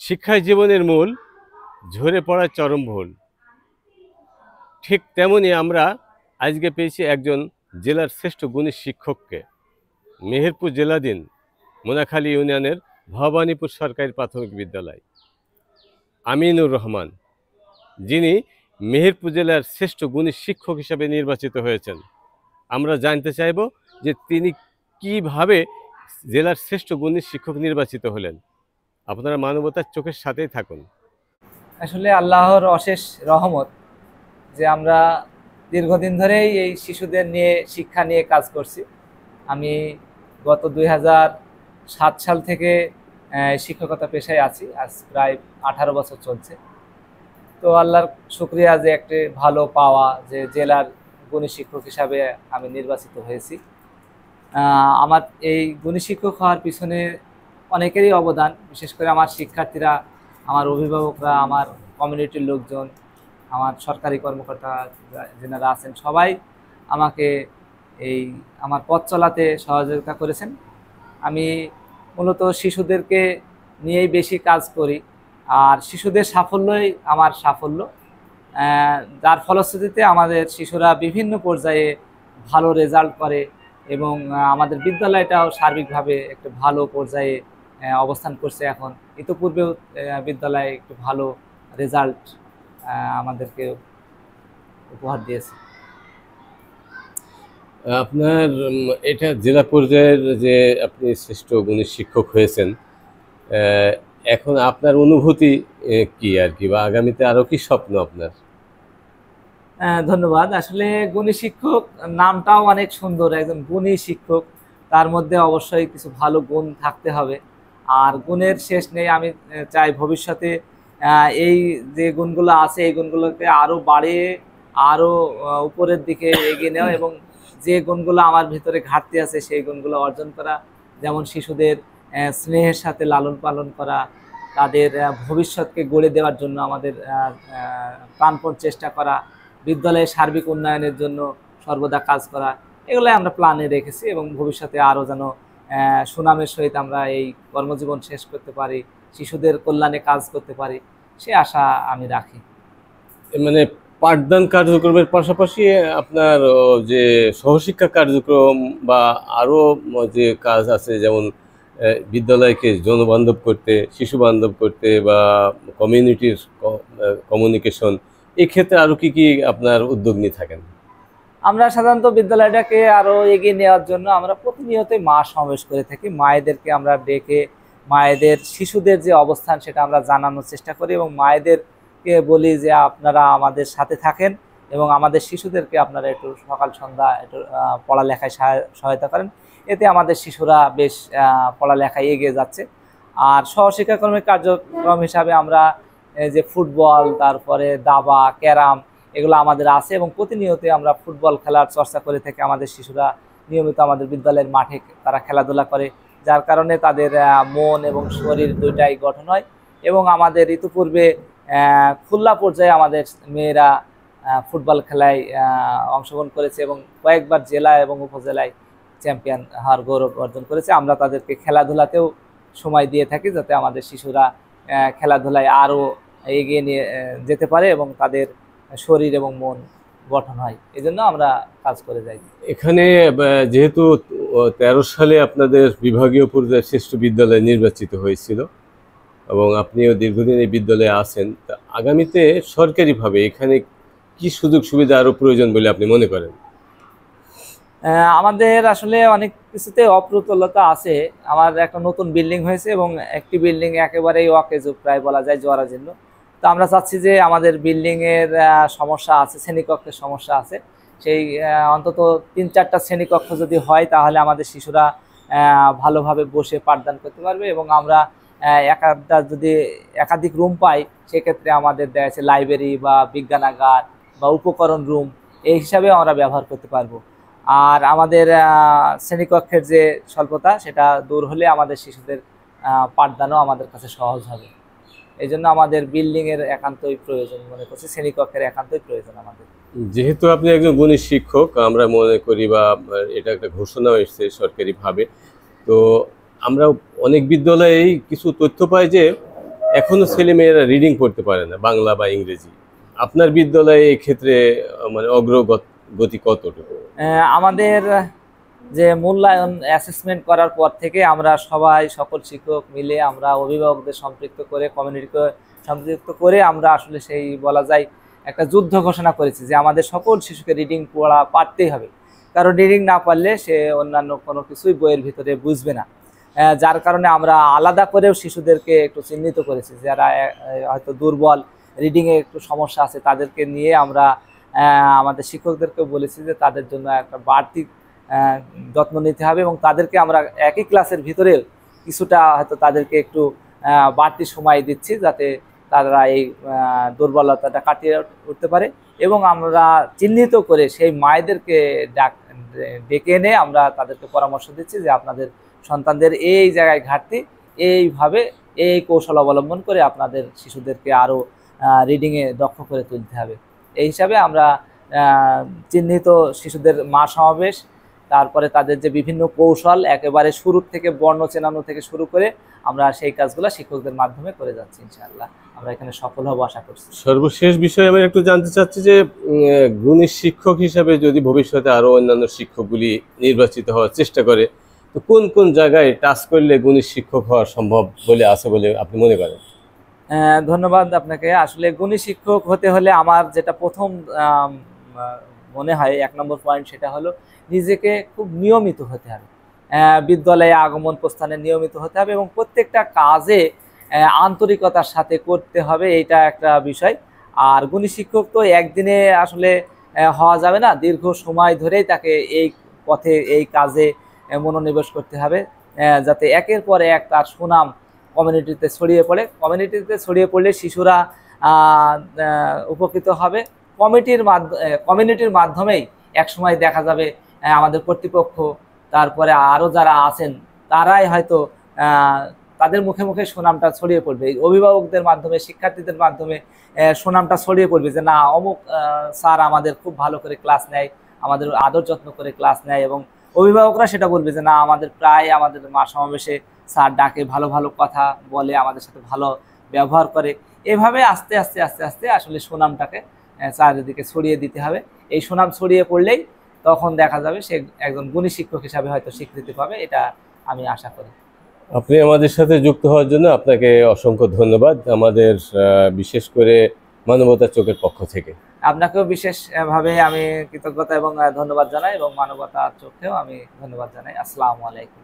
শিক্ষা জীবনের মূল, ঝরে পড়া চরম ভুল। ঠিক তেমনি আমরা আজকে পেয়েছি একজন জেলার শ্রেষ্ঠ গুণী শিক্ষককে। মেহেরপুর জেলাধীন মোনাখালী ইউনিয়নের ভবানীপুর সরকারি প্রাথমিক বিদ্যালয় আমিনুর রহমান, যিনি মেহেরপুর জেলার শ্রেষ্ঠ গুণী শিক্ষক হিসেবে নির্বাচিত হয়েছেন। আমরা জানতে চাইব যে তিনি কিভাবে জেলার শ্রেষ্ঠ গুণী শিক্ষক নির্বাচিত হলেন। আপনারা মানবতার চোখের সাথেই থাকুন। আসলে আল্লাহর অশেষ রহমত যে আমরা দীর্ঘদিন ধরেই এই শিশুদের নিয়ে শিক্ষা নিয়ে কাজ করছি। আমি গত 2007 সাল থেকে শিক্ষকতা পেশায় আছি, আজ প্রায় 18 বছর চলছে। তো আল্লাহর শুকরিয়া যে একটি ভালো পাওয়া যে জেলার গুণী শিক্ষক হিসাবে আমি নির্বাচিত হয়েছি। আমার এই গুণী শিক্ষক হওয়ার পিছনে অনেকেরই অবদান, বিশেষ করে আমার শিক্ষার্থীরা, আমার অভিভাবকরা, আমার কমিউনিটির লোকজন, আমার সরকারি কর্মকর্তা যারা আছেন, সবাই আমাকে এই আমার পথ চলাতে সহযোগিতা করেছেন। আমি মূলত শিশুদেরকে নিয়েই বেশি কাজ করি, আর শিশুদের সাফল্যই আমার সাফল্য। যার ফলশ্রুতিতে আমাদের শিশুরা বিভিন্ন পর্যায়ে ভালো রেজাল্ট করে এবং আমাদের বিদ্যালয়টাও সার্বিকভাবে একটু ভালো পর্যায়ে অবস্থান করছে। এখন ইতিপূর্বেও বিদ্যালয়ে একটু ভালো রেজাল্ট আমাদেরকে উপহার দিয়েছে। আপনার এটা জেলা পর্যায়ের যে আপনি শ্রেষ্ঠ গুণী শিক্ষক হয়েছেন, এখন আপনার অনুভূতি কি আর কি, বা আগামীতে আরো কি স্বপ্ন আপনার? ধন্যবাদ। আসলে গুণী শিক্ষক নামটাও অনেক সুন্দর, একজন গুণী শিক্ষক, তার মধ্যে অবশ্যই কিছু ভালো গুণ থাকতে হবে, আর গুণের শেষ নেই। আমি চাই ভবিষ্যতে এই যে গুণগুলো আছে এই গুণগুলোকে আরও বাড়িয়ে আরও উপরের দিকে এগিয়ে নেওয়া, এবং যে গুণগুলো আমার ভিতরে ঘাটতি আছে সেই গুণগুলো অর্জন করা। যেমন শিশুদের স্নেহের সাথে লালন পালন করা, তাদের ভবিষ্যৎকে গড়ে দেওয়ার জন্য আমাদের প্রাণপণ চেষ্টা করা, বিদ্যালয়ের সার্বিক উন্নয়নের জন্য সর্বদা কাজ করা, এগুলোই আমরা প্ল্যানে রেখেছি, এবং ভবিষ্যতে আরও যেন সুনামের সহিত আমরা এই কর্মজীবন শেষ করতে পারি, শিশুদের কল্যাণে কাজ করতে পারি, সে আশা আমি রাখি। মানে পাঠদান কার্যক্রমের পাশাপাশি আপনার যে সহশিক্ষা কার্যক্রম বা আরও যে কাজ আছে, যেমন বিদ্যালয়কে জনবান্ধব করতে, শিশু বান্ধব করতে, বা কমিউনিটির কমিউনিকেশন, এই ক্ষেত্রে আরও কি কি আপনার উদ্যোগ নিয়ে থাকেন? আমরা সাধারণত বিদ্যালয়টাকে আরও এগিয়ে নেওয়ার জন্য আমরা প্রতিনিয়তই মা সমাবেশ করে থাকি। মায়েদেরকে আমরা ডেকে মায়েদের শিশুদের যে অবস্থান সেটা আমরা জানানোর চেষ্টা করি, এবং মায়েদেরকে বলি যে আপনারা আমাদের সাথে থাকেন এবং আমাদের শিশুদেরকে আপনারা একটু সকাল সন্ধ্যা একটু পড়ালেখায় সহায়তা করেন। এতে আমাদের শিশুরা বেশ পড়ালেখায় এগিয়ে যাচ্ছে। আর সহশিক্ষাকর্মী কার্যক্রম হিসাবে আমরা যে ফুটবল, তারপরে দাবা, ক্যারাম, এগুলো আমাদের আছে, এবং প্রতিনিয়তই আমরা ফুটবল খেলার চর্চা করে থাকি। আমাদের শিশুরা নিয়মিত আমাদের বিদ্যালয়ের মাঠে তারা খেলাধুলা করে, যার কারণে তাদের মন এবং শরীর দুইটাই গঠন হয়। এবং আমাদের ইতিপূর্বে খুলনা পর্যায়ে আমাদের মেয়েরা ফুটবল খেলায় অংশগ্রহণ করেছে এবং কয়েকবার জেলা এবং উপজেলায় চ্যাম্পিয়ন হওয়ার গৌরব অর্জন করেছে। আমরা তাদেরকে খেলাধুলাতেও সময় দিয়ে থাকি, যাতে আমাদের শিশুরা খেলাধুলায় আরও এগিয়ে নিয়ে যেতে পারে এবং তাদের শরীর এবং মন গঠন হয়। এই জন্য আমরা কাজ করে যাই। এখানে যেহেতু 13 সালে আপনাদের বিভাগীয় পর্যায়ে শ্রেষ্ঠ বিদ্যালয় নির্বাচিত হয়েছিল এবং আপনিও দীর্ঘদিন এই বিদ্যালয়ে আছেন, তা আগামীতে সরকারিভাবে এখানে কি সুযোগ সুবিধা আরও প্রয়োজন বলে আপনি মনে করেন? আমাদের আসলে অনেক কিছুতে অপ্রতুলতা আছে। আমার একটা নতুন বিল্ডিং হয়েছে এবং একটি বিল্ডিং একেবারেই অকেজো, প্রায় বলা যায় জরাজীর্ণ। তো আমরা চাচ্ছি যে আমাদের বিল্ডিংয়ের সমস্যা আছে, শ্রেণীকক্ষের সমস্যা আছে, সেই অন্তত 3-4টা শ্রেণীকক্ষ যদি হয় তাহলে আমাদের শিশুরা ভালোভাবে বসে পাঠদান করতে পারবে, এবং আমরা যদি একাধিক রুম পাই সেক্ষেত্রে আমাদের দেখা যাচ্ছে লাইব্রেরি বা বিজ্ঞানাগার বা উপকরণ রুম এই হিসাবে আমরা ব্যবহার করতে পারবো। আর আমাদের শ্রেণীকক্ষের যে স্বল্পতা সেটা দূর হলে আমাদের শিশুদের পাঠদানও আমাদের কাছে সহজ হবে। এই জন্য আমাদের বিল্ডিংয়ের একান্তই প্রয়োজন মনে করছি, শ্রেণীকক্ষের একান্তই প্রয়োজন আমাদের। যেহেতু আপনি একজন গণিত শিক্ষক, আমরা মনে করি বা এটা একটা ঘোষণা এসেছে সরকারিভাবে, তো আমরা অনেক বিদ্যালয়েই কিছু তথ্য পাই যে এখনো ছেলেমেয়েরা রিডিং পড়তে পারে না, বাংলা বা ইংরেজি। আপনার বিদ্যালয়ে এই ক্ষেত্রে মানে অগ্রগতি কতটুকু? আমাদের যে মূল্যায়ন অ্যাসেসমেন্ট করার পর থেকে আমরা সবাই সকল শিক্ষক মিলে আমরা অভিভাবকদের সম্পৃক্ত করে কমিউনিটিকে সম্পৃক্ত করে আমরা আসলে সেই বলা যায় একটা যুদ্ধ ঘোষণা করেছি যে আমাদের সকল শিশুকে রিডিং পড়া পারতেই হবে, কারণ রিডিং না পারলে সে অন্যান্য কোনো কিছুই বইয়ের ভিতরে বুঝবে না। যার কারণে আমরা আলাদা করেও শিশুদেরকে একটু চিহ্নিত করেছি, যারা হয়তো দুর্বল, রিডিংয়ে একটু সমস্যা আছে, তাদেরকে নিয়ে আমরা আমাদের শিক্ষকদেরকেও বলেছি যে তাদের জন্য একটা বাড়তি যত্ন নিতে হবে এবং তাদেরকে আমরা একই ক্লাসের ভিতরে কিছুটা হয়তো তাদেরকে একটু বাড়তি সময় দিচ্ছি যাতে তারা এই দুর্বলতাটা কাটিয়ে উঠতে পারে। এবং আমরা চিহ্নিত করে সেই মায়েদেরকে ডেকে এনে আমরা তাদেরকে পরামর্শ দিচ্ছি যে আপনাদের সন্তানদের এই জায়গায় ঘাটতি, এইভাবে এই কৌশল অবলম্বন করে আপনাদের শিশুদেরকে আরও রিডিংয়ে দক্ষ করে তুলতে হবে। এই হিসাবে আমরা চিহ্নিত শিশুদের মা সমাবেশ, তারপরে তাদের যে বিভিন্ন কৌশল একেবারে শুরু থেকে বর্ণ চেনানো থেকে শুরু করে আমরা সেই কাজগুলো শিক্ষকদের মাধ্যমে করে যাচ্ছি। ইনশাআল্লাহ আমরা এখানে সফল হব আশা করছি। সর্বশেষ বিষয়ে আমি একটু জানতে চাচ্ছি যে গুণী শিক্ষক হিসাবে যদি ভবিষ্যতে আরো অন্যান্য শিক্ষকগুলি নির্বাচিত হওয়ার চেষ্টা করে, তো কোন কোন জায়গায় টাচ করলে গুণী শিক্ষক হওয়া সম্ভব বলে আছে বলে আপনি মনে করেন? ধন্যবাদ আপনাকে। আসলে গুণী শিক্ষক হতে হলে আমার যেটা প্রথম মনে হয় 1 নম্বর পয়েন্ট, সেটা হলো নিজেকে খুব নিয়মিত হতে হবে, বিদ্যালয়ে আগমন প্রস্থানে নিয়মিত হতে হবে এবং প্রত্যেকটা কাজে আন্তরিকতার সাথে করতে হবে, এইটা একটা বিষয়। আর গুণী শিক্ষক তো একদিনে আসলে হওয়া যাবে না, দীর্ঘ সময় ধরেই তাকে এই পথে এই কাজে মনোনিবেশ করতে হবে, যাতে একের পর এক তার সুনাম কমিউনিটিতে ছড়িয়ে পড়ে। কমিউনিটিতে ছড়িয়ে পড়লে শিশুরা উপকৃত হবে। কমিউনিটির মাধ্যমেই একসময় দেখা যাবে আমাদের কর্তৃপক্ষ, তারপরে আরও যারা আছেন তারাই হয়তো তাদের মুখে মুখে সুনামটা ছড়িয়ে পড়বে, অভিভাবকদের মাধ্যমে, শিক্ষার্থীদের মাধ্যমে সুনামটা ছড়িয়ে পড়বে যে না, অমুক স্যার আমাদের খুব ভালো করে ক্লাস নেয়, আমাদের আদর যত্ন করে ক্লাস নেয়, এবং অভিভাবকরা সেটা বলবে যে না, আমাদের প্রায় আমাদের মা সমাবেশে স্যার ডাকে, ভালো ভালো কথা বলে, আমাদের সাথে ভালো ব্যবহার করে। এভাবে আস্তে আস্তে আস্তে আস্তে আসলে সুনামটাকে চারিদিকে ছড়িয়ে দিতে হবে। এই সুনাম ছড়িয়ে পড়লেই তখন দেখা যাবে সে একজন গুণী শিক্ষক হিসাবে হয়তো স্বীকৃতি পাবে, এটা আমি আশা করি। আপনি আমাদের সাথে যুক্ত হওয়ার জন্য আপনাকে অসংখ্য ধন্যবাদ, আমাদের বিশেষ করে মানবতার চোখের পক্ষ থেকে। আপনাকেও বিশেষভাবে আমি কৃতজ্ঞতা এবং ধন্যবাদ জানাই এবং মানবতার চোখেও আমি ধন্যবাদ জানাই। আসসালামু আলাইকুম।